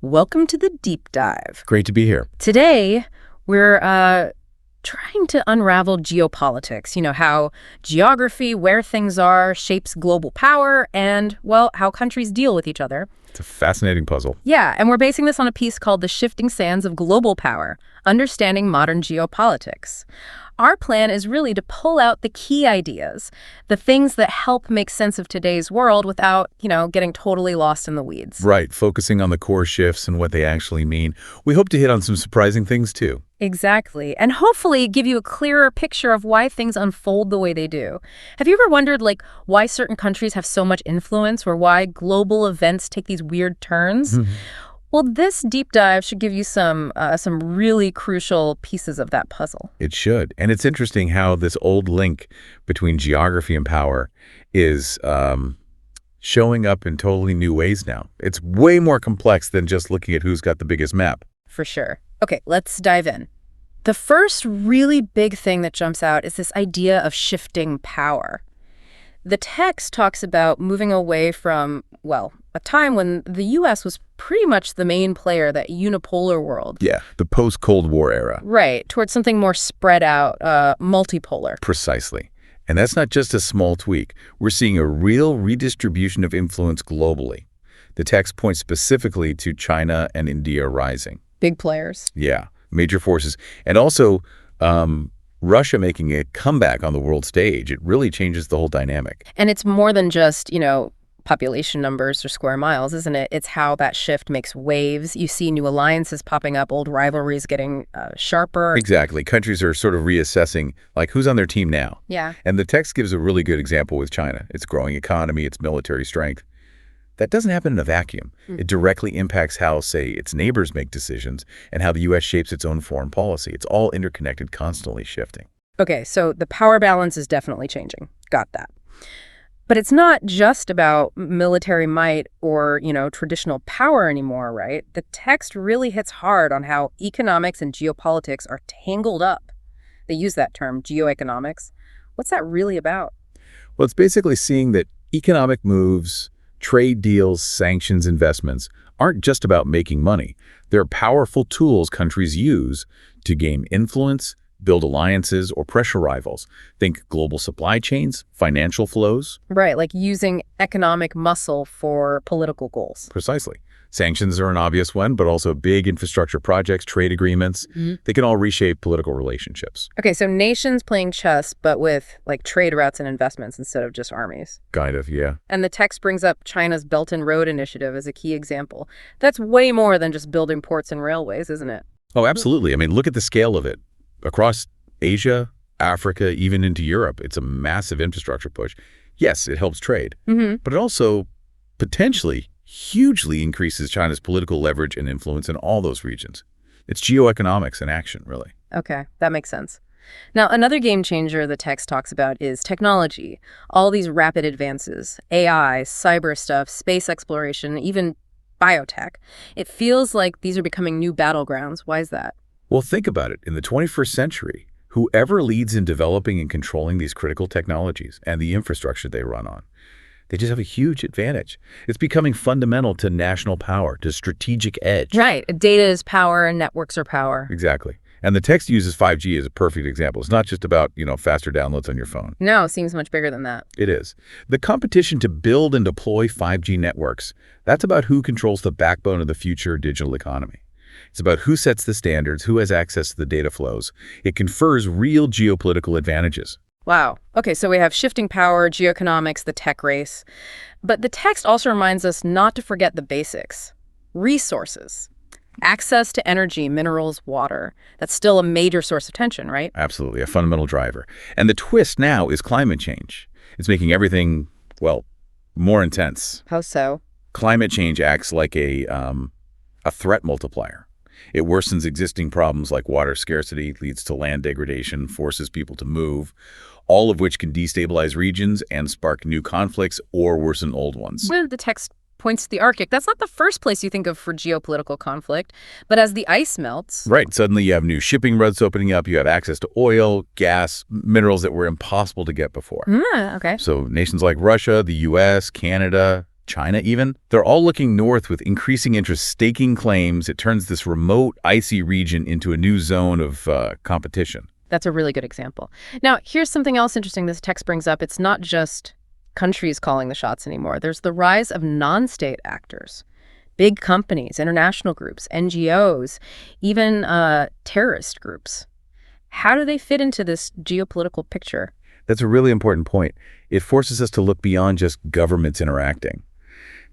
Welcome to the deep dive. Great to be here. Today, we're trying to unravel geopolitics. You know, how geography, where things are, shapes global power, and, well, how countries deal with each other. It's a fascinating puzzle. Yeah, and we're basing this on a piece called The Shifting Sands of Global Power, Understanding Modern Geopolitics. Our plan is really to pull out the key ideas, the things that help make sense of today's world without, getting totally lost in the weeds. Right, focusing on the core shifts and what they actually mean. We hope to hit on some surprising things, too. Exactly. And hopefully give you a clearer picture of why things unfold the way they do. Have you ever wondered, why certain countries have so much influence or why global events take these weird turns? Well, this deep dive should give you some really crucial pieces of that puzzle. It should. And it's interesting how this old link between geography and power is showing up in totally new ways now. It's way more complex than just looking at who's got the biggest map. For sure. Okay, let's dive in. The first really big thing that jumps out is this idea of shifting power. The text talks about moving away from, a time when the U.S. was pretty much the main player, that unipolar world. Yeah, the post-Cold War era. Right, towards something more spread out, multipolar. Precisely. And that's not just a small tweak. We're seeing a real redistribution of influence globally. The text points specifically to China and India rising. Big players. Yeah, major forces. And also, Russia making a comeback on the world stage. It really changes the whole dynamic. And it's more than just, population numbers or square miles, isn't it? It's how that shift makes waves. You see new alliances popping up, old rivalries getting sharper. Exactly. Countries are sort of reassessing, who's on their team now. Yeah. And the text gives a really good example with China. Its growing economy, its military strength. That doesn't happen in a vacuum. It directly impacts how, say, its neighbors make decisions and how the U.S. shapes its own foreign policy. It's all interconnected, constantly shifting. Okay, so the power balance is definitely changing. Got that. But it's not just about military might or, traditional power anymore, right? The text really hits hard on how economics and geopolitics are tangled up. They use that term, geoeconomics. What's that really about? Well, it's basically seeing that economic moves, trade deals, sanctions, investments aren't just about making money. They're powerful tools countries use to gain influence, build alliances, or pressure rivals. Think global supply chains, financial flows. Right, like using economic muscle for political goals. Precisely. Sanctions are an obvious one, but also big infrastructure projects, trade agreements. They can all reshape political relationships. Okay, so nations playing chess, but with trade routes and investments instead of just armies. Kind of, yeah. And the text brings up China's Belt and Road Initiative as a key example. That's way more than just building ports and railways, isn't it? Oh, absolutely. I mean, look at the scale of it. Across Asia, Africa, even into Europe, it's a massive infrastructure push. Yes, it helps trade, but it also potentially hugely increases China's political leverage and influence in all those regions. It's geoeconomics in action, really. Okay, that makes sense. Now, another game changer the text talks about is technology. All these rapid advances, AI, cyber stuff, space exploration, even biotech. It feels like these are becoming new battlegrounds. Why is that? Well, think about it. In the 21st century, whoever leads in developing and controlling these critical technologies and the infrastructure they run on, they just have a huge advantage. It's becoming fundamental to national power, to strategic edge. Right. Data is power and networks are power. Exactly. And the text uses 5G as a perfect example. It's not just about, faster downloads on your phone. No, it seems much bigger than that. It is. The competition to build and deploy 5G networks, that's about who controls the backbone of the future digital economy. It's about who sets the standards, who has access to the data flows. It confers real geopolitical advantages. Wow. Okay, so we have shifting power, geoeconomics, the tech race. But the text also reminds us not to forget the basics. Resources. Access to energy, minerals, water. That's still a major source of tension, right? Absolutely, a fundamental driver. And the twist now is climate change. It's making everything, more intense. How so? Climate change acts like a threat multiplier. It worsens existing problems like water scarcity, leads to land degradation, forces people to move, all of which can destabilize regions and spark new conflicts or worsen old ones. Well, the text points to the Arctic. That's not the first place you think of for geopolitical conflict, but as the ice melts... Right. Suddenly you have new shipping routes opening up. You have access to oil, gas, minerals that were impossible to get before. Okay. So nations like Russia, the U.S., Canada, China even, they're all looking north with increasing interest, staking claims. It turns this remote, icy region into a new zone of competition. That's a really good example. Now, here's something else interesting this text brings up. It's not just countries calling the shots anymore. There's the rise of non-state actors, big companies, international groups, NGOs, even terrorist groups. How do they fit into this geopolitical picture? That's a really important point. It forces us to look beyond just governments interacting.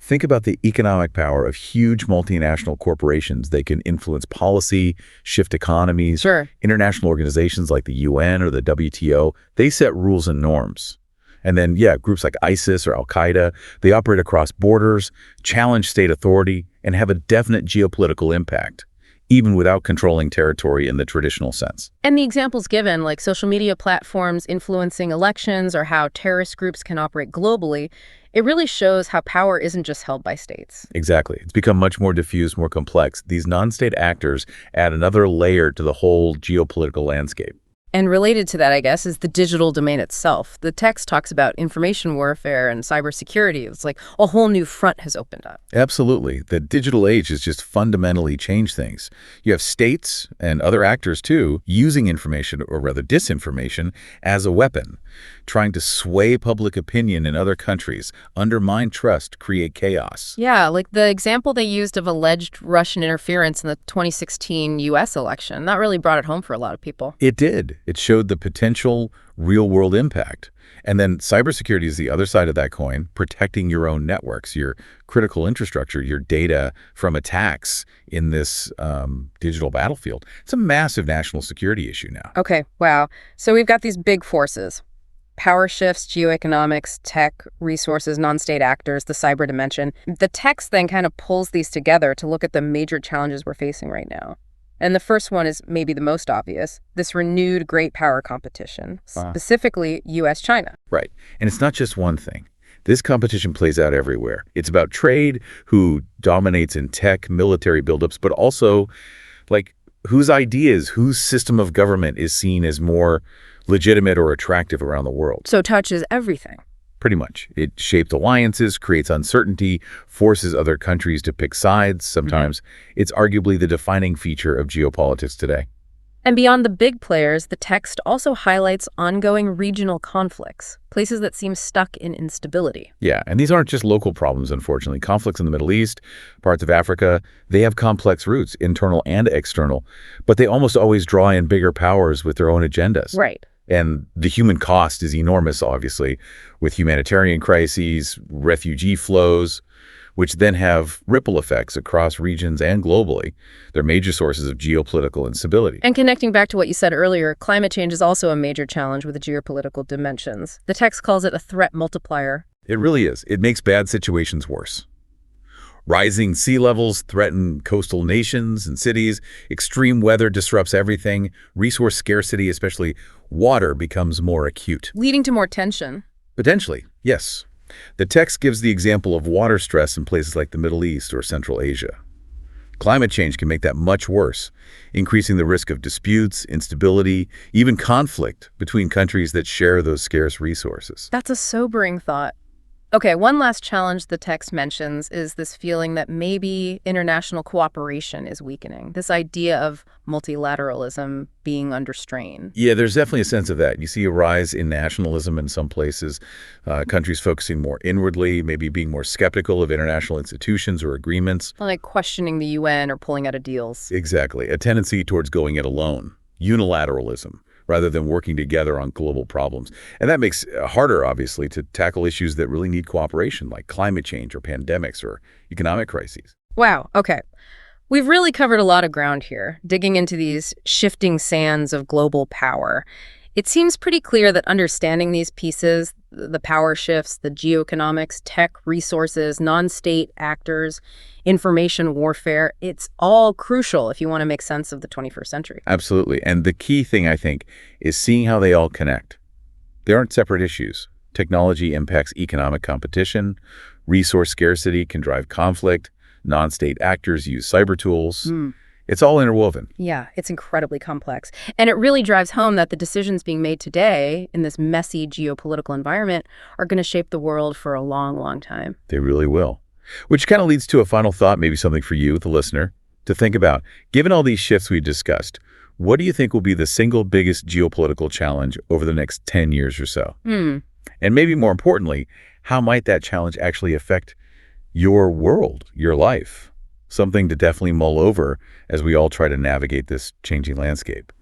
Think about the economic power of huge multinational corporations. They can influence policy, shift economies. Sure. International organizations like the UN or the WTO, they set rules and norms. And then, groups like ISIS or Al-Qaeda, they operate across borders, challenge state authority, and have a definite geopolitical impact, even without controlling territory in the traditional sense. And the examples given, like social media platforms influencing elections or how terrorist groups can operate globally, it really shows how power isn't just held by states. Exactly. It's become much more diffuse, more complex. These non-state actors add another layer to the whole geopolitical landscape. And related to that, I guess, is the digital domain itself. The text talks about information warfare and cybersecurity. It's like a whole new front has opened up. Absolutely. The digital age has just fundamentally changed things. You have states and other actors, too, using information, or rather disinformation, as a weapon, trying to sway public opinion in other countries, undermine trust, create chaos. Yeah, like the example they used of alleged Russian interference in the 2016 U.S. election. That really brought it home for a lot of people. It did. It showed the potential real-world impact. And then cybersecurity is the other side of that coin, protecting your own networks, your critical infrastructure, your data from attacks in this digital battlefield. It's a massive national security issue now. Okay, wow. So we've got these big forces. Power shifts, geoeconomics, tech, resources, non-state actors, the cyber dimension. The text then kind of pulls these together to look at the major challenges we're facing right now. And the first one is maybe the most obvious, this renewed great power competition, specifically U.S.-China. Right. And it's not just one thing. This competition plays out everywhere. It's about trade, who dominates in tech, military buildups, but also, like, whose ideas, whose system of government is seen as more legitimate or attractive around the world. So touches everything. Pretty much. It shapes alliances, creates uncertainty, forces other countries to pick sides sometimes. It's arguably the defining feature of geopolitics today. And beyond the big players, the text also highlights ongoing regional conflicts, places that seem stuck in instability. Yeah, and these aren't just local problems, unfortunately. Conflicts in the Middle East, parts of Africa, they have complex roots, internal and external, but they almost always draw in bigger powers with their own agendas. Right. And the human cost is enormous, obviously, with humanitarian crises, refugee flows, which then have ripple effects across regions and globally. They're major sources of geopolitical instability. And connecting back to what you said earlier, climate change is also a major challenge with the geopolitical dimensions. The text calls it a threat multiplier. It really is. It makes bad situations worse. Rising sea levels threaten coastal nations and cities. Extreme weather disrupts everything. Resource scarcity, especially water, becomes more acute. Leading to more tension. Potentially, yes. The text gives the example of water stress in places like the Middle East or Central Asia. Climate change can make that much worse, increasing the risk of disputes, instability, even conflict between countries that share those scarce resources. That's a sobering thought. Okay, one last challenge the text mentions is this feeling that maybe international cooperation is weakening, this idea of multilateralism being under strain. Yeah, there's definitely a sense of that. You see a rise in nationalism in some places, countries focusing more inwardly, maybe being more skeptical of international institutions or agreements. Like questioning the UN or pulling out of deals. Exactly. A tendency towards going it alone, unilateralism, rather than working together on global problems. And that makes it harder, obviously, to tackle issues that really need cooperation, like climate change or pandemics or economic crises. Wow, okay. We've really covered a lot of ground here, digging into these shifting sands of global power. It seems pretty clear that understanding these pieces, the power shifts, the geoeconomics, tech, resources, non-state actors, information warfare, it's all crucial if you want to make sense of the 21st century. Absolutely. And the key thing, I think, is seeing how they all connect. They aren't separate issues. Technology impacts economic competition. Resource scarcity can drive conflict. Non-state actors use cyber tools. It's all interwoven. Yeah, it's incredibly complex. And it really drives home that the decisions being made today in this messy geopolitical environment are going to shape the world for a long, long time. They really will. Which kind of leads to a final thought, maybe something for you, the listener, to think about. Given all these shifts we discussed, what do you think will be the single biggest geopolitical challenge over the next 10 years or so? And maybe more importantly, how might that challenge actually affect your world, your life? Something to definitely mull over as we all try to navigate this changing landscape.